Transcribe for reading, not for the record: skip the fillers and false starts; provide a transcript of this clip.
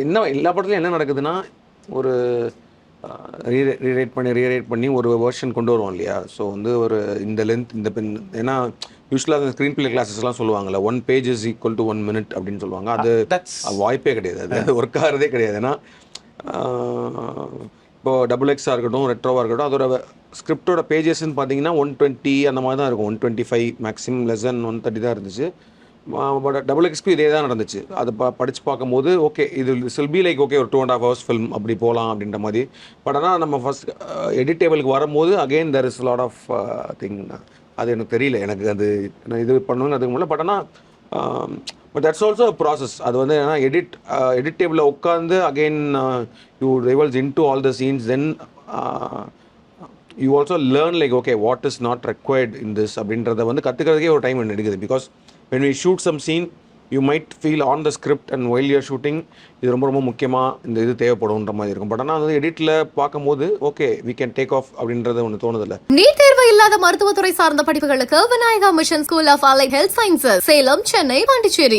என்ன எல்லா படத்துலையும் என்ன நடக்குதுன்னா ஒரு ரீரைட் பண்ணி ஒரு வெர்ஷன் கொண்டு வருவோம் இல்லையா. ஸோ வந்து ஒரு இந்த லென்த் இந்த பென் ஏன்னா யூஸ்வலாக அந்த ஸ்க்ரீன் பிளே கிளாஸஸ்லாம் சொல்லுவாங்கல்ல 1 page is equal to 1 minute அப்படின்னு சொல்லுவாங்க. அது வாய்ப்பே கிடையாது, அது ஒர்க் ஆகிறதே கிடையாது. ஏன்னா இப்போது XXXாக இருக்கட்டும் ரெட்ரோவாக இருக்கட்டும் அதோட ஸ்கிரிப்டோட பேஜஸ்ன்னு பார்த்தீங்கன்னா 120 அந்த மாதிரி தான் இருக்கும். 125 மேக்ஸிமம் லெஸ் தென் 130 தான் இருந்துச்சு. பட் XXXக்கு இதே தான் நடந்துச்சு. அதை படித்து பார்க்கும்போது ஓகே இது வில் பி லைக் ஓகே ஒரு 2.5 hours ஃபில்ம் அப்படி போகலாம் அப்படின்ற மாதிரி. பட் ஆனால் நம்ம ஃபஸ்ட் எடிட் டேபிளுக்கு வரும்போது again there is lot of thing. அது எனக்கு தெரியல, எனக்கு அது நான் இது பண்ணுவேன்னு அதுக்கு முடியல. பட் ஆனால் பட் தட்ஸ் ஆல்சோ ப்ராசஸ். அது வந்து ஏன்னா எடிட் டேபிளில் உட்காந்து again you rivals in to all the scenes then you also learn like okay what is not required in this அப்படின்றத வந்து கற்றுக்கிறதுக்கே ஒரு டைம் எடுக்குது. Because when we shoot some scene you might feel on the script and while you are shooting இது ரொம்ப ரொம்ப முக்கியமாக இந்த இது தேவைப்படும்ன்ற மாதிரி இருக்கும். பட் ஆனால் வந்து எடிட்டில் பார்க்கும்போது okay we can take off அப்படின்றது ஒன்று தோணுதில்ல. நீட் தேர்வு இல்லாத மருத்துவத்துறை சார்ந்த படிப்புகளுக்கு Vinayaka Mission School of Allied Health Sciences, Salem, Chennai, Pondicherry.